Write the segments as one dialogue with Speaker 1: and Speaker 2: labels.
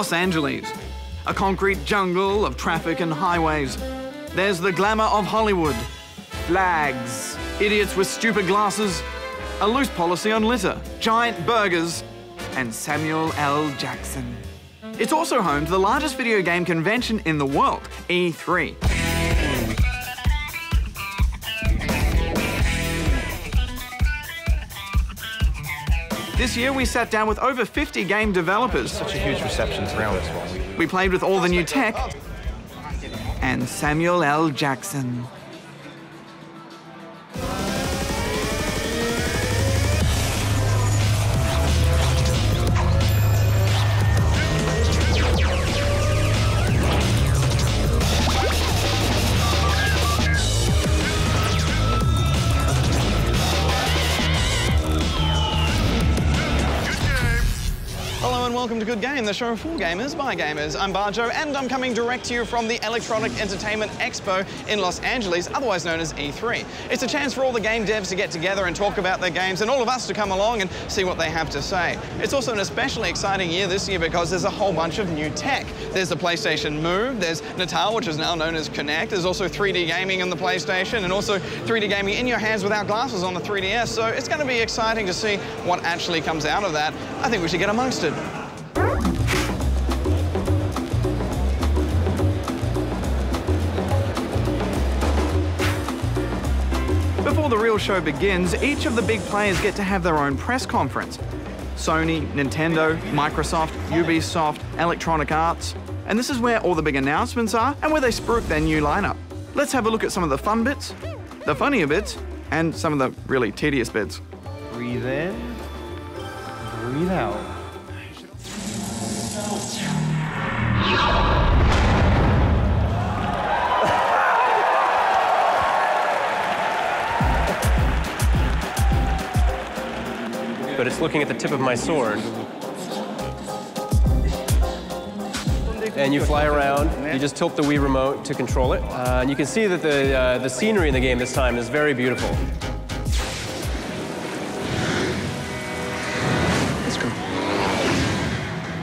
Speaker 1: Los Angeles, a concrete jungle of traffic and highways. There's the glamour of Hollywood, flags, idiots with stupid glasses, a loose policy on litter, giant burgers, and Samuel L. Jackson. It's also home to the largest video game convention in the world, E3. This year, we sat down with over 50 game developers.
Speaker 2: Such a huge reception around this one.
Speaker 1: We played with all the new tech and Samuel L. Jackson. Hello and welcome to Good Game, the show for gamers by gamers. I'm Bajo and I'm coming direct to you from the Electronic Entertainment Expo in Los Angeles, otherwise known as E3. It's a chance for all the game devs to get together and talk about their games and all of us to come along and see what they have to say. It's also an especially exciting year this year because there's a whole bunch of new tech. There's the PlayStation Move, there's Natal, which is now known as Kinect, there's also 3D gaming on the PlayStation and also 3D gaming in your hands without glasses on the 3DS, so it's going to be exciting to see what actually comes out of that. I think we should get amongst it. Before the real show begins, each of the big players get to have their own press conference. Sony, Nintendo, Microsoft, Ubisoft, Electronic Arts. And this is where all the big announcements are and where they spruik their new lineup. Let's have a look at some of the fun bits, the funnier bits, and some of the really tedious bits.
Speaker 2: Breathe in, breathe out. But it's looking at the tip of my sword. And you fly around, you just tilt the Wii remote to control it. And you can see that the scenery in the game this time is very beautiful.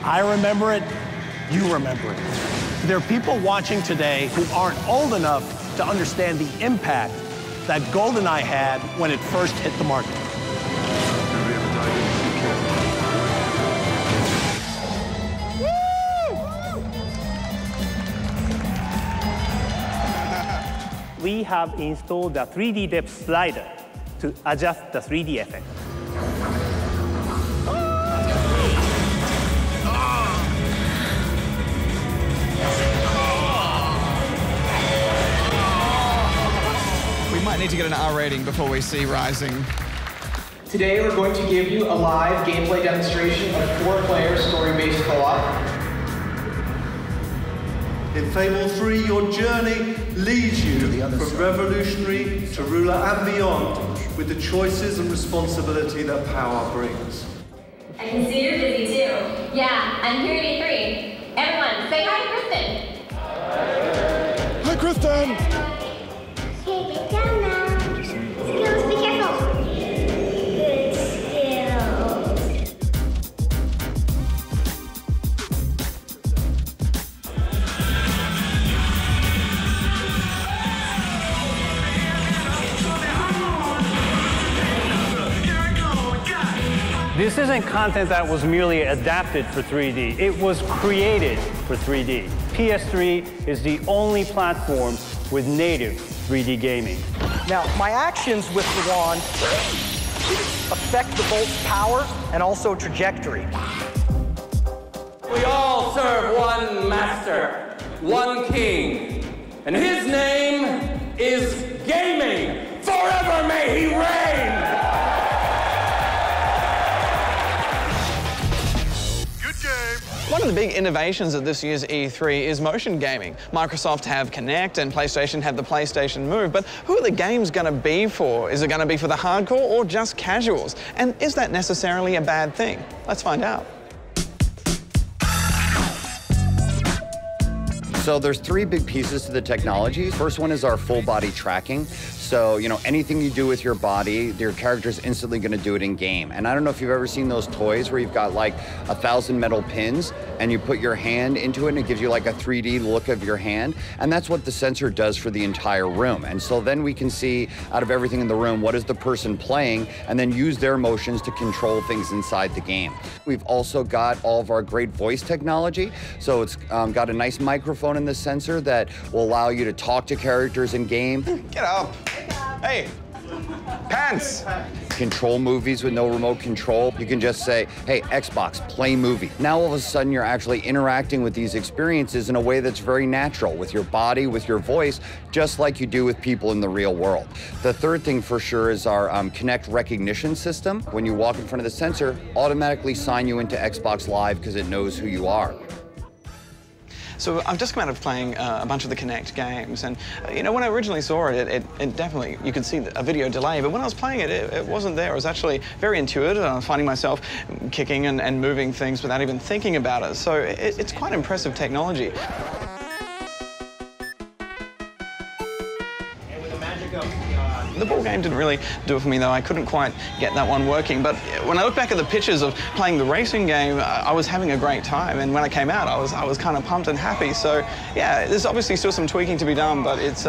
Speaker 3: I remember it, you remember it. There are people watching today who aren't old enough to understand the impact that GoldenEye had when it first hit the market.
Speaker 4: We have installed the 3D depth slider to adjust the 3D effect.
Speaker 1: We might need to get an R rating before we see Rising.
Speaker 5: Today we're going to give you a live gameplay demonstration of 4-player story-based co-op.
Speaker 6: In Fable 3, your journey leads you from revolutionary to ruler and beyond with the choices and responsibility that power brings.
Speaker 7: I can see you're busy too. Yeah, I'm here at E3. Everyone, say hi to Kristen.
Speaker 6: Hi, Kristen!
Speaker 7: Hey, get down now. Skills, be careful. Good skills.
Speaker 4: This isn't content that was merely adapted for 3D. It was created for 3D. PS3 is the only platform with native 3D gaming.
Speaker 5: Now, my actions with the wand affect the bolt's power and also trajectory.
Speaker 8: We all serve one master, one king, and his name is gaming. Forever may he reign!
Speaker 1: One of the big innovations of this year's E3 is motion gaming. Microsoft have Kinect and PlayStation have the PlayStation Move, but who are the games going to be for? Is it going to be for the hardcore or just casuals? And is that necessarily a bad thing? Let's find out.
Speaker 9: So there's 3 big pieces to the technology. First one is our full body tracking. So, you know, anything you do with your body, your character's instantly gonna do it in game. And I don't know if you've ever seen those toys where you've got like 1,000 metal pins. and you put your hand into it, and it gives you like a 3D look of your hand, and that's what the sensor does for the entire room. And so then we can see out of everything in the room, what is the person playing, and then use their motions to control things inside the game. We've also got all of our great voice technology, so it's got a nice microphone in the sensor that will allow you to talk to characters in game.
Speaker 1: Get up. Hey, pants.
Speaker 9: Control movies with no remote control. You can just say, hey, Xbox, play movie. Now all of a sudden you're actually interacting with these experiences in a way that's very natural, with your body, with your voice, just like you do with people in the real world. The third thing for sure is our Kinect recognition system. When you walk in front of the sensor, automatically sign you into Xbox Live because it knows who you are.
Speaker 1: So I've just come out of playing a bunch of the Kinect games, and you know, when I originally saw it, it definitely, you could see a video delay, but when I was playing it, it wasn't there. It was actually very intuitive, and I was finding myself kicking and moving things without even thinking about it. So it's quite impressive technology. The ball game didn't really do it for me, though. I couldn't quite get that one working. But when I look back at the pictures of playing the racing game, I was having a great time. And when I came out, I was kind of pumped and happy. So yeah, there's obviously still some tweaking to be done, but it's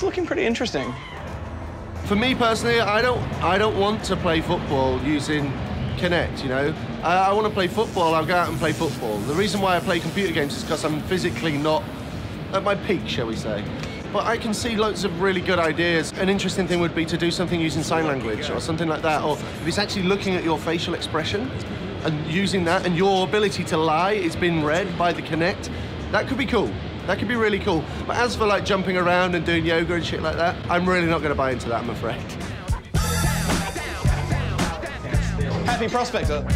Speaker 1: looking pretty interesting.
Speaker 10: For me personally, I don't want to play football using Kinect, you know. I want to play football, I'll go out and play football. The reason why I play computer games is because I'm physically not at my peak, shall we say. But I can see loads of really good ideas. An interesting thing would be to do something using sign language or something like that, or if it's actually looking at your facial expression and using that, and your ability to lie is being read by the Kinect, that could be cool. That could be really cool. But as for like jumping around and doing yoga and shit like that, I'm really not going to buy into that, I'm afraid.
Speaker 1: Happy prospector.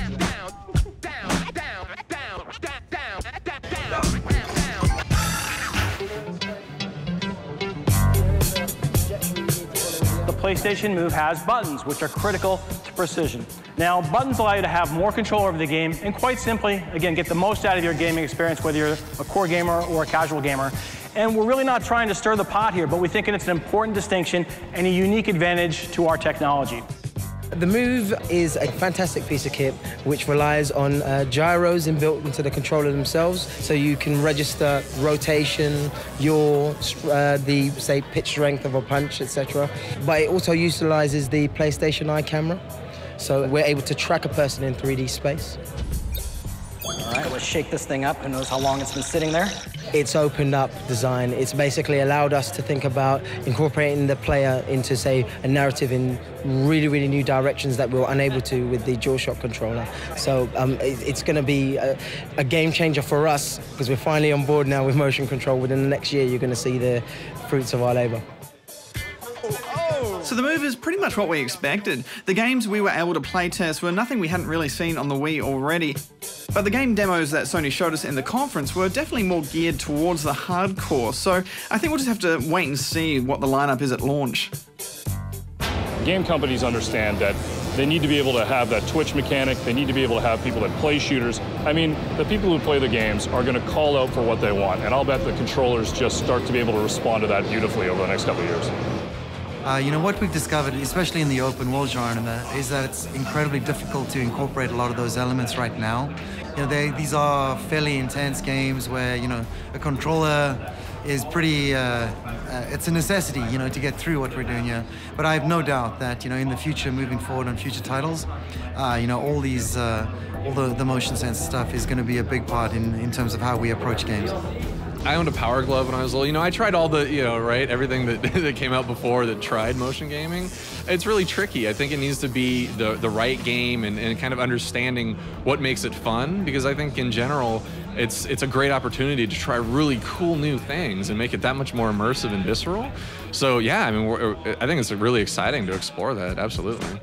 Speaker 4: The PlayStation Move has buttons, which are critical to precision. Now, buttons allow you to have more control over the game and quite simply, again, get the most out of your gaming experience, whether you're a core gamer or a casual gamer. And we're really not trying to stir the pot here, but we think it's an important distinction and a unique advantage to our technology.
Speaker 11: The Move is a fantastic piece of kit which relies on gyros inbuilt into the controller themselves, so you can register rotation, yaw, the, say, pitch strength of a punch, etc. But it also utilizes the PlayStation Eye camera, so we're able to track a person in 3D space.
Speaker 5: All right, let's shake this thing up. Who knows how long it's been sitting there?
Speaker 11: It's opened up design. It's basically allowed us to think about incorporating the player into, say, a narrative in really, really new directions that we were unable to with the DualShock controller. So it's going to be a game changer for us because we're finally on board now with motion control. Within the next year, you're going to see the fruits of our labor.
Speaker 1: So the Move is pretty much what we expected. The games we were able to play test were nothing we hadn't really seen on the Wii already. But the game demos that Sony showed us in the conference were definitely more geared towards the hardcore, so I think we'll just have to wait and see what the lineup is at launch.
Speaker 12: Game companies understand that they need to be able to have that twitch mechanic, they need to be able to have people that play shooters. I mean, the people who play the games are going to call out for what they want, and I'll bet the controllers just start to be able to respond to that beautifully over the next couple of years.
Speaker 13: You know, what we've discovered, especially in the open world genre, is that it's incredibly difficult to incorporate a lot of those elements right now. You know, these are fairly intense games where, you know, a controller is pretty, it's a necessity, you know, to get through what we're doing here. But I have no doubt that, you know, in the future, moving forward on future titles, you know, all these, all the motion sensor stuff is going to be a big part in terms of how we approach games.
Speaker 14: I owned a Power Glove when I was little. You know, I tried all the, you know, right, everything that, that came out before that tried motion gaming. It's really tricky. I think it needs to be the right game and kind of understanding what makes it fun, because I think in general, it's a great opportunity to try really cool new things and make it that much more immersive and visceral. So yeah, I mean, I think it's really exciting to explore that, absolutely.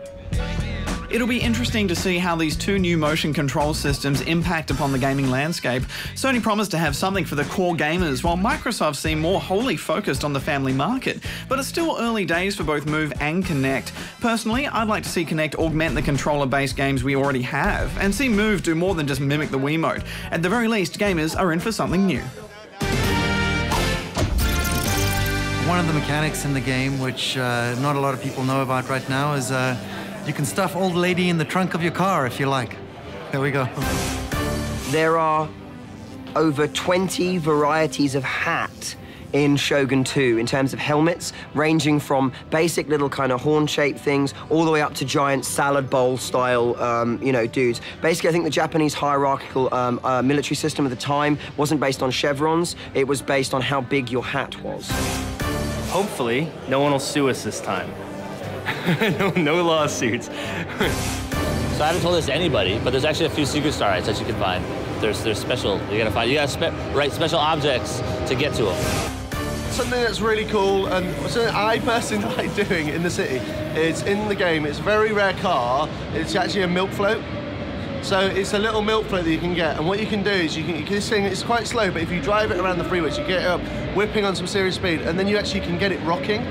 Speaker 1: It'll be interesting to see how these two new motion control systems impact upon the gaming landscape. Sony promised to have something for the core gamers, while Microsoft seemed more wholly focused on the family market. But it's still early days for both Move and Kinect. Personally, I'd like to see Kinect augment the controller-based games we already have, and see Move do more than just mimic the Wiimote. At the very least, gamers are in for something new.
Speaker 13: One of the mechanics in the game, which not a lot of people know about right now, is you can stuff old lady in the trunk of your car if you like. There we go.
Speaker 15: There are over 20 varieties of hat in Shogun 2 in terms of helmets, ranging from basic little kind of horn-shaped things all the way up to giant salad bowl style, you know, dudes. Basically, I think the Japanese hierarchical military system at the time wasn't based on chevrons, it was based on how big your hat was.
Speaker 16: Hopefully, no one will sue us this time. no lawsuits.
Speaker 17: So I haven't told this to anybody, but there's actually a few secret star items that you can find. There's special, you gotta write special objects to get to them.
Speaker 10: Something that's really cool, and something I personally like doing in the city, is in the game, it's a very rare car, it's actually a milk float. So it's a little milk float that you can get, and what you can do is this thing is quite slow, but if you drive it around the freeways, you get it up, whipping on some serious speed, and then you actually can get it rocking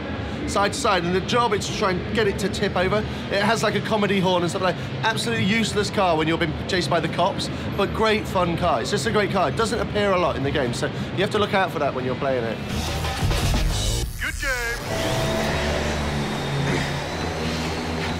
Speaker 10: side to side, and the job is to try and get it to tip over. It has like a comedy horn and stuff like that. Absolutely useless car when you're being chased by the cops, but great fun car. It's just a great car. It doesn't appear a lot in the game, so you have to look out for that when you're playing it.
Speaker 6: Good game.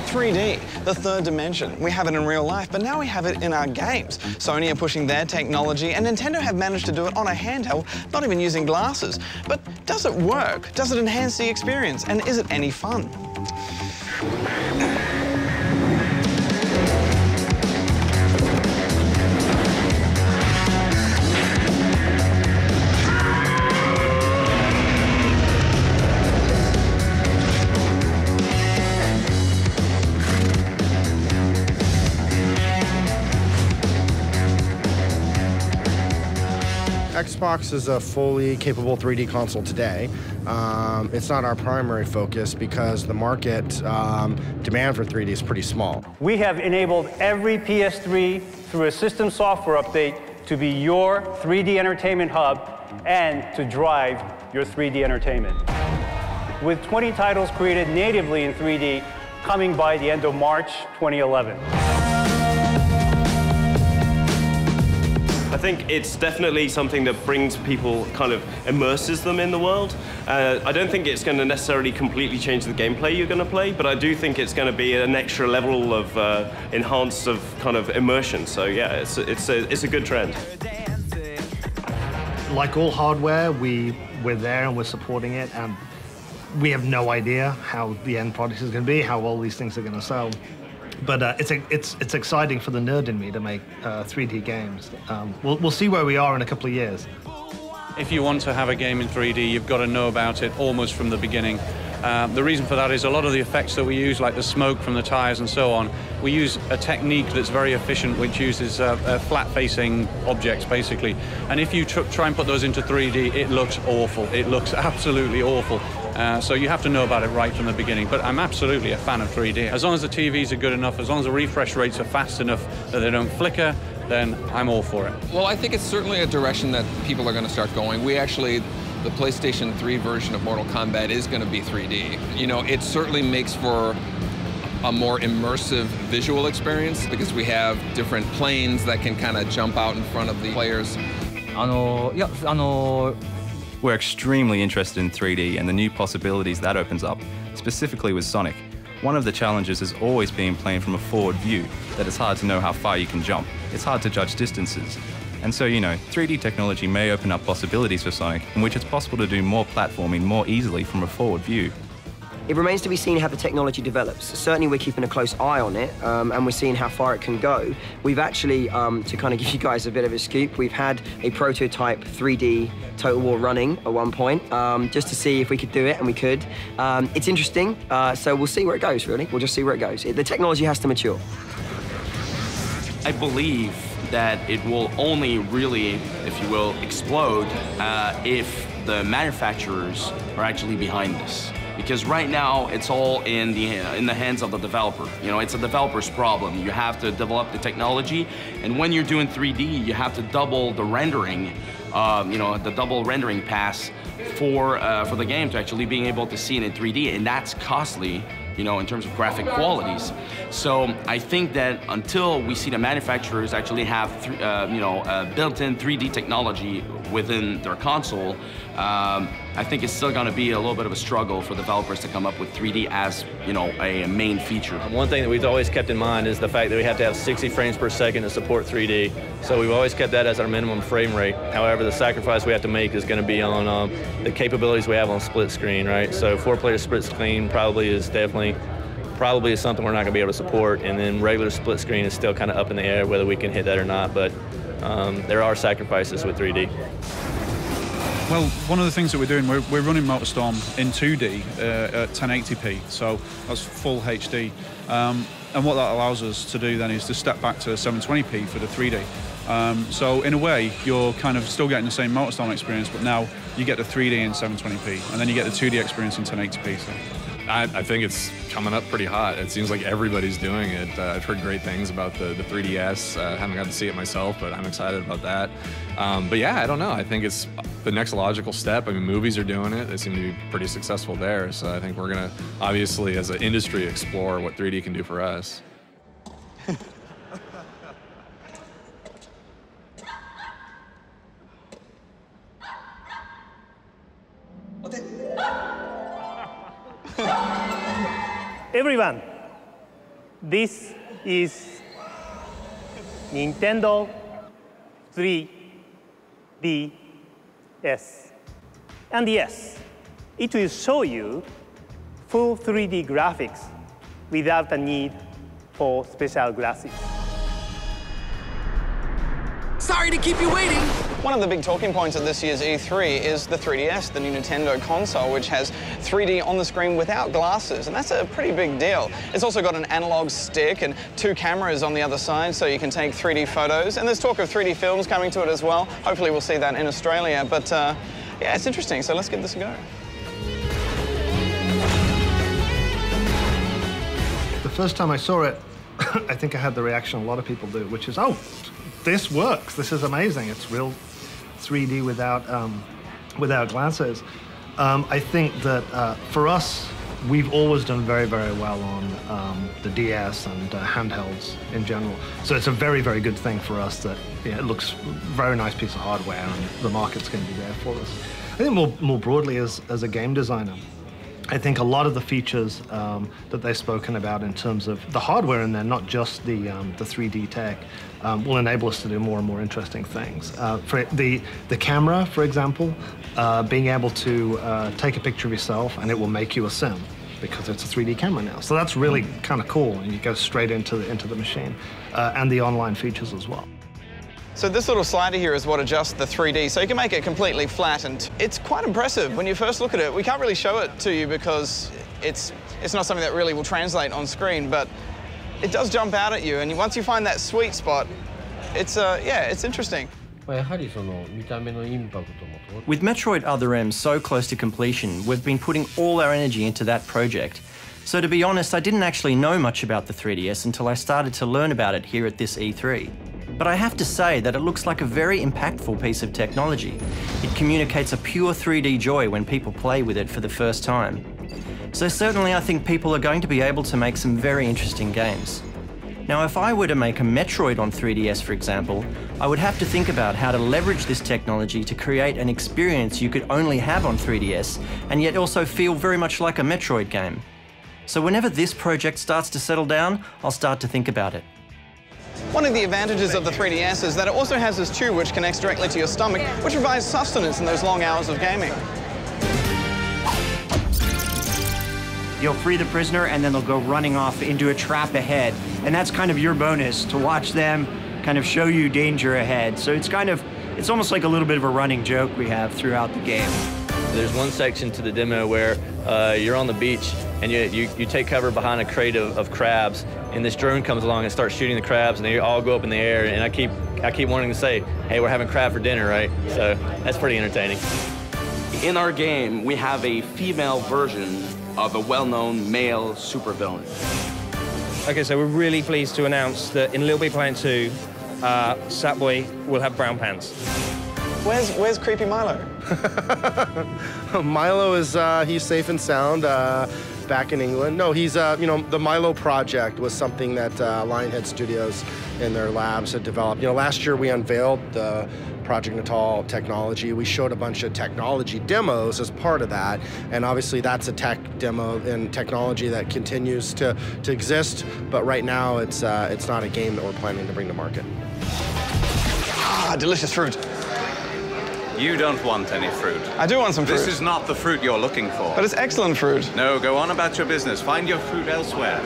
Speaker 1: 3D, the third dimension. We have it in real life, but now we have it in our games. Sony are pushing their technology, and Nintendo have managed to do it on a handheld, not even using glasses. But does it work? Does it enhance the experience? And is it any fun?
Speaker 18: Xbox is a fully capable 3D console today. It's not our primary focus because the market demand for 3D is pretty small.
Speaker 4: We have enabled every PS3 through a system software update to be your 3D entertainment hub and to drive your 3D entertainment. With 20 titles created natively in 3D coming by the end of March 2011.
Speaker 16: I think it's definitely something that brings people, kind of immerses them in the world. I don't think it's going to necessarily completely change the gameplay you're going to play, but I do think it's going to be an extra level of enhanced of kind of immersion. So yeah, it's a good trend.
Speaker 19: Like all hardware, we're there and we're supporting it, and we have no idea how the end product is going to be, how all these things are going to sell. But it's exciting for the nerd in me to make 3D games. We'll see where we are in a couple of years.
Speaker 20: If you want to have a game in 3D, you've got to know about it almost from the beginning. The reason for that is a lot of the effects that we use, like the smoke from the tires and so on, we use a technique that's very efficient, which uses flat-facing objects, basically. And if you try and put those into 3D, it looks awful. It looks absolutely awful. So you have to know about it right from the beginning. But I'm absolutely a fan of 3D. As long as the TVs are good enough, as long as the refresh rates are fast enough that they don't flicker, then I'm all for it.
Speaker 21: Well, I think it's certainly a direction that people are going to start going. The PlayStation 3 version of Mortal Kombat is going to be 3D. You know, it certainly makes for a more immersive visual experience because we have different planes that can kind of jump out in front of the players.
Speaker 22: We're extremely interested in 3D and the new possibilities that opens up, specifically with Sonic. One of the challenges has always been playing from a forward view, that it's hard to know how far you can jump. It's hard to judge distances. And so, you know, 3D technology may open up possibilities for Sonic in which it's possible to do more platforming more easily from a forward view.
Speaker 15: It remains to be seen how the technology develops. Certainly we're keeping a close eye on it, and we're seeing how far it can go. We've actually, to kind of give you guys a bit of a scoop, we've had a prototype 3D Total War running at one point, just to see if we could do it, and we could. It's interesting, so we'll see where it goes, really. We'll just see where it goes. The technology has to mature.
Speaker 23: I believe that it will only really, if you will, explode if the manufacturers are actually behind this. Because right now, it's all in the hands of the developer. You know, it's a developer's problem. You have to develop the technology, and when you're doing 3D, you have to double the rendering, the double rendering pass for the game to actually being able to see it in 3D, and that's costly you know, in terms of graphic qualities. So I think that until we see the manufacturers actually have, built-in 3D technology within their console, I think it's still going to be a little bit of a struggle for developers to come up with 3D as, you know, a main feature.
Speaker 2: One thing that we've always kept in mind is the fact that we have to have 60 frames per second to support 3D. So we've always kept that as our minimum frame rate. However, the sacrifice we have to make is going to be on the capabilities we have on split screen, right? So 4-player split screen probably is something we're not going to be able to support, and then regular split screen is still kind of up in the air whether we can hit that or not, but there are sacrifices with 3D.
Speaker 20: Well, one of the things that we're doing, we're running MotorStorm in 2D at 1080p, so that's full HD. And what that allows us to do then is to step back to 720p for the 3D. So in a way, you're kind of still getting the same MotorStorm experience, but now you get the 3D in 720p, and then you get the 2D experience in 1080p. So.
Speaker 14: I think it's coming up pretty hot. It seems like everybody's doing it. I've heard great things about the 3DS. I haven't got to see it myself, but I'm excited about that. But yeah, I don't know. I think it's the next logical step. I mean, movies are doing it. They seem to be pretty successful there. So I think we're going to, obviously, as an industry, explore what 3D can do for us.
Speaker 3: Everyone, this is Nintendo 3DS. And yes, it will show you full 3D graphics without the need for special glasses.
Speaker 1: Sorry to keep you waiting. One of the big talking points at this year's E3 is the 3DS, the new Nintendo console, which has 3D on the screen without glasses, and that's a pretty big deal. It's also got an analog stick and 2 cameras on the other side, so you can take 3D photos, and there's talk of 3D films coming to it as well. Hopefully we'll see that in Australia, but yeah, it's interesting, so let's give this a go.
Speaker 19: The first time I saw it, I think I had the reaction a lot of people do, which is, oh, this works, this is amazing, it's real 3D without glasses. I think that for us, we've always done very, very well on the DS and handhelds in general. So it's a very, very good thing for us that it looks very nice piece of hardware and the market's going to be there for us. I think more broadly as a game designer, I think a lot of the features that they've spoken about in terms of the hardware in there, not just the 3D tech, will enable us to do more and more interesting things. For the camera, for example, being able to take a picture of yourself and it will make you a sim because it's a 3D camera now. So that's really kind of cool, and you go straight into the machine, and the online features as well.
Speaker 1: So this little slider here is what adjusts the 3D, so you can make it completely flat, and it's quite impressive when you first look at it. We can't really show it to you because it's not something that really will translate on screen, but it does jump out at you, and once you find that sweet spot, it's yeah, it's interesting.
Speaker 7: With Metroid Other M so close to completion, we've been putting all our energy into that project. So to be honest, I didn't actually know much about the 3DS until I started to learn about it here at this E3. But I have to say that it looks like a very impactful piece of technology. It communicates a pure 3D joy when people play with it for the first time. So certainly I think people are going to be able to make some very interesting games. Now, if I were to make a Metroid on 3DS, for example, I would have to think about how to leverage this technology to create an experience you could only have on 3DS, and yet also feel very much like a Metroid game. So whenever this project starts to settle down, I'll start to think about it.
Speaker 1: One of the advantages of the 3DS is that it also has this tube which connects directly to your stomach, which provides sustenance in those long hours of gaming.
Speaker 24: You'll free the prisoner and then they'll go running off into a trap ahead. And that's kind of your bonus, to watch them kind of show you danger ahead. So it's almost like a little bit of a running joke we have throughout the game.
Speaker 2: There's one section to the demo where you're on the beach and you take cover behind a crate of crabs, and this drone comes along and starts shooting the crabs, and they all go up in the air, and I keep wanting to say, hey, we're having crab for dinner, right? So that's pretty entertaining.
Speaker 23: In our game, we have a female version of a well-known male supervillain.
Speaker 25: Okay, so we're really pleased to announce that in Little Big Planet 2, Sackboy will have brown pants.
Speaker 1: Where's Creepy Milo?
Speaker 18: Milo is, he's safe and sound. back in England. No, he's, you know, the Milo project was something that Lionhead Studios in their labs had developed. You know, last year we unveiled the Project Natal technology. We showed a bunch of technology demos as part of that, and obviously that's a tech demo and technology that continues to exist, but right now it's not a game that we're planning to bring to market.
Speaker 1: Ah, delicious fruit.
Speaker 5: You don't want any fruit.
Speaker 1: I do want some fruit.
Speaker 5: This is not the fruit you're looking for.
Speaker 1: But it's excellent fruit.
Speaker 5: No, go on about your business. Find your fruit elsewhere.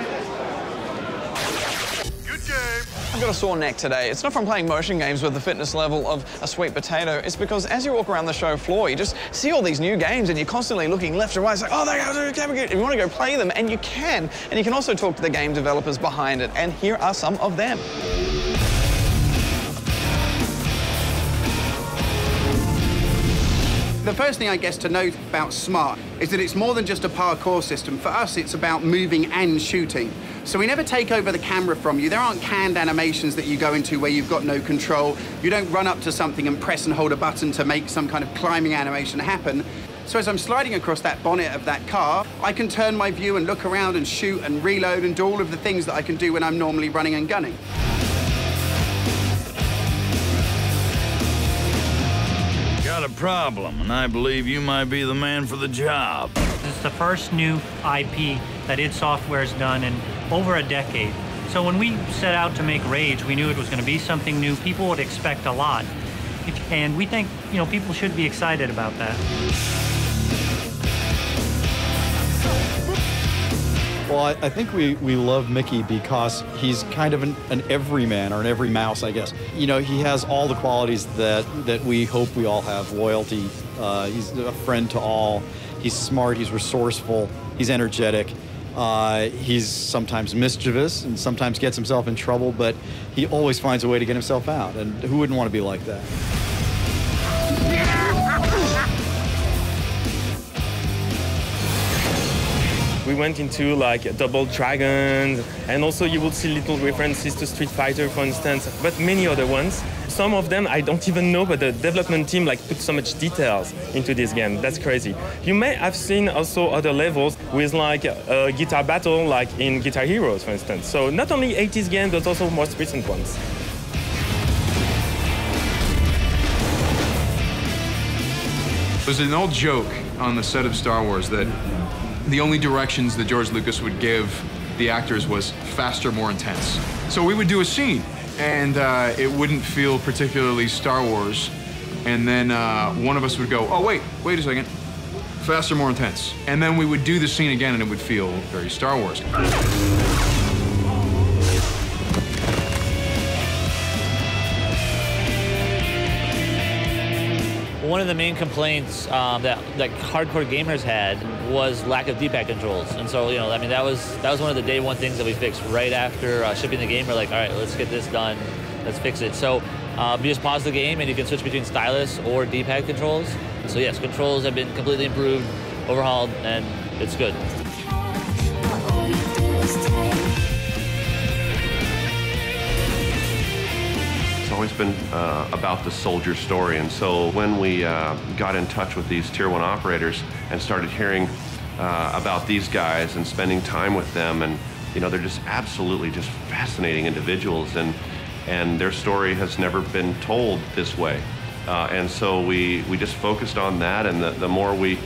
Speaker 1: I've got a sore neck today. It's not from playing motion games with the fitness level of a sweet potato. It's because as you walk around the show floor, you just see all these new games and you're constantly looking left and right. It's like, oh, and you want to go play them, and you can. And you can also talk to the game developers behind it, and here are some of them.
Speaker 8: The first thing, I guess, to note about Smart is that it's more than just a parkour system. For us, it's about moving and shooting. So we never take over the camera from you. There aren't canned animations that you go into where you've got no control. You don't run up to something and press and hold a button to make some kind of climbing animation happen. So as I'm sliding across that bonnet of that car, I can turn my view and look around and shoot and reload and do all of the things that I can do when I'm normally running and gunning.
Speaker 9: Got a problem, and I believe you might be the man for the job.
Speaker 24: This is the first new IP that id Software has done in over a decade. So when we set out to make Rage, we knew it was going to be something new. People would expect a lot. And we think, you know, people should be excited about that.
Speaker 11: Well, I think we love Mickey because he's kind of an everyman, or an every mouse, I guess. You know, he has all the qualities that we hope we all have. Loyalty, he's a friend to all, he's smart, he's resourceful, he's energetic. He's sometimes mischievous and sometimes gets himself in trouble, but he always finds a way to get himself out. And who wouldn't want to be like that?
Speaker 12: We went into like Double Dragons, and also you will see little references to Street Fighter, for instance, but many other ones. Some of them I don't even know, but the development team like put so much details into this game. That's crazy. You may have seen also other levels with like a guitar battle, like in Guitar Heroes, for instance. So not only 80s games, but also most recent ones.
Speaker 26: There's an old joke on the set of Star Wars that the only directions that George Lucas would give the actors was faster, more intense. So we would do a scene, and it wouldn't feel particularly Star Wars. And then one of us would go, oh, wait a second, faster, more intense. And then we would do the scene again, and it would feel very Star Wars.
Speaker 17: One of the main complaints that hardcore gamers had was lack of D-pad controls, and so I mean that was one of the day one things that we fixed right after shipping the game. We're like, all right, let's get this done, let's fix it. So you just pause the game and you can switch between stylus or D-pad controls. So yes, controls have been completely improved, overhauled, and it's good.
Speaker 27: Always been about the soldier story, and so when we got in touch with these tier 1 operators and started hearing about these guys and spending time with them, and they're just absolutely just fascinating individuals, and their story has never been told this way, and so we just focused on that, and the more we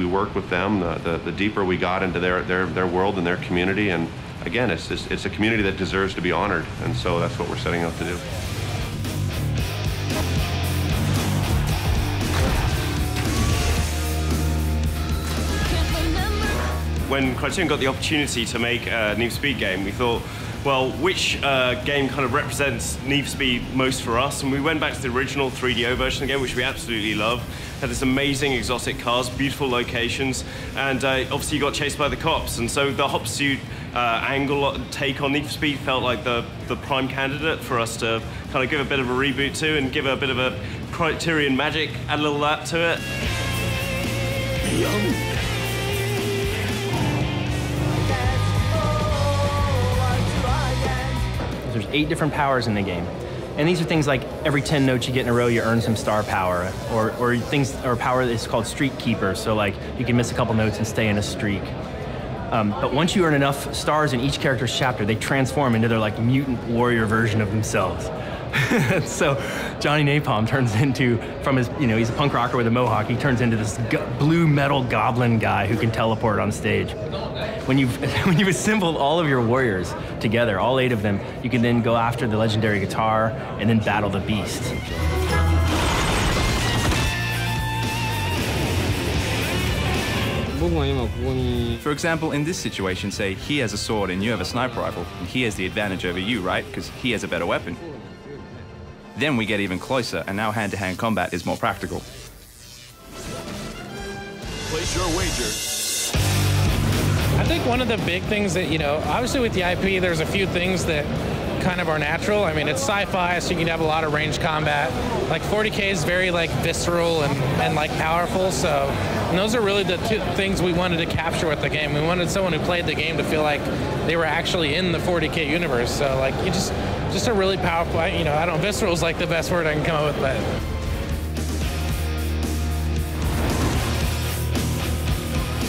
Speaker 27: worked with them, the deeper we got into their world and their community, and again, it's a community that deserves to be honored, and so that's what we're setting out to do.
Speaker 16: When Criterion got the opportunity to make a Need for Speed game, we thought, well, which game kind of represents Need for Speed most for us? And we went back to the original 3DO version of the game, which we absolutely love. Had this amazing exotic cars, beautiful locations, and obviously you got chased by the cops. And so the hop suit angle take on Need for Speed felt like the prime candidate for us to kind of give a bit of a reboot to and give a bit of a Criterion magic, add a little lap to it.
Speaker 25: There's 8 different powers in the game. And these are things like every 10 notes you get in a row, you earn some star power, or things, or power that's called streak keeper. So like you can miss a couple notes and stay in a streak.
Speaker 7: But once you earn enough stars in each character's chapter, they transform into their like mutant warrior version of themselves. So Johnny Napalm turns into, from his, he's a punk rocker with a mohawk, he turns into this blue metal goblin guy who can teleport on stage. When you've assembled all of your warriors together, all 8 of them, you can then go after the legendary guitar and then battle the beast.
Speaker 4: For example, in this situation, say he has a sword and you have a sniper rifle, and he has the advantage over you, right? Because he has a better weapon. Then we get even closer, and now hand-to-hand combat is more practical.
Speaker 6: Place your wager.
Speaker 10: I think one of the big things that, obviously with the IP, there's a few things that kind of are natural. I mean, it's sci-fi, so you can have a lot of range combat. Like 40K is very like visceral and like powerful, and those are really the 2 things we wanted to capture with the game. We wanted someone who played the game to feel like they were actually in the 40K universe. So like you just a really powerful, visceral is like the best word I can come up with, but.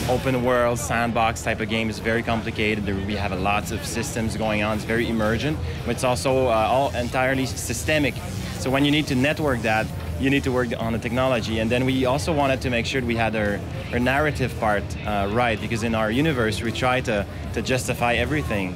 Speaker 7: Open world, sandbox type of game is very complicated. We have lots of systems going on. It's very emergent, but it's also all entirely systemic. So when you need to network that, you need to work on the technology. And then we also wanted to make sure we had our narrative part right, because in our universe, we try to justify everything.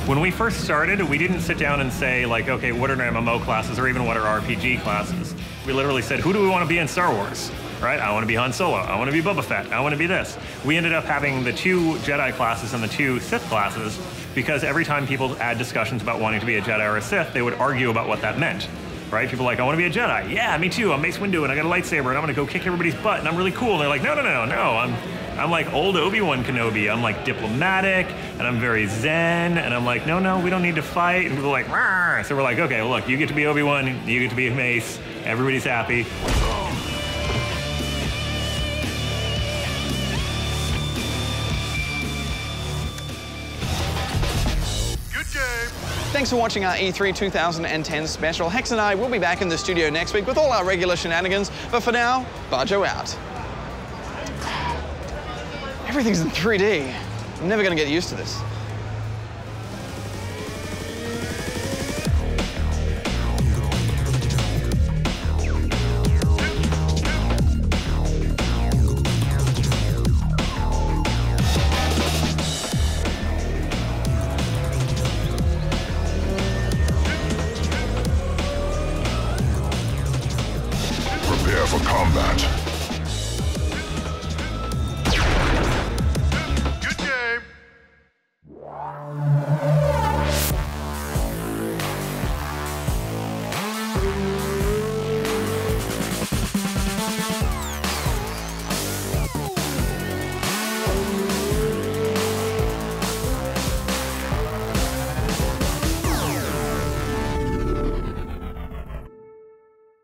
Speaker 13: When we first started, we didn't sit down and say, like, okay, what are MMO classes or even what are RPG classes? We literally said, who do we want to be in Star Wars? Right? I want to be Han Solo. I want to be Boba Fett. I want to be this. We ended up having the 2 Jedi classes and the 2 Sith classes because every time people had discussions about wanting to be a Jedi or a Sith, they would argue about what that meant. Right? People are like, I want to be a Jedi. Yeah, me too. I'm Mace Windu and I got a lightsaber and I'm going to go kick everybody's butt and I'm really cool. And they're like, no. I'm like old Obi-Wan Kenobi. I'm like diplomatic and I'm very zen and I'm like, no, we don't need to fight. And people are like, Rawr. So we're like, okay, well, look, you get to be Obi-Wan, you get to be Mace, everybody's happy.
Speaker 1: Thanks for watching our E3 2010 special. Hex and I will be back in the studio next week with all our regular shenanigans, but for now, Bajo out. Everything's in 3D. I'm never gonna get used to this.
Speaker 6: Prepare for combat.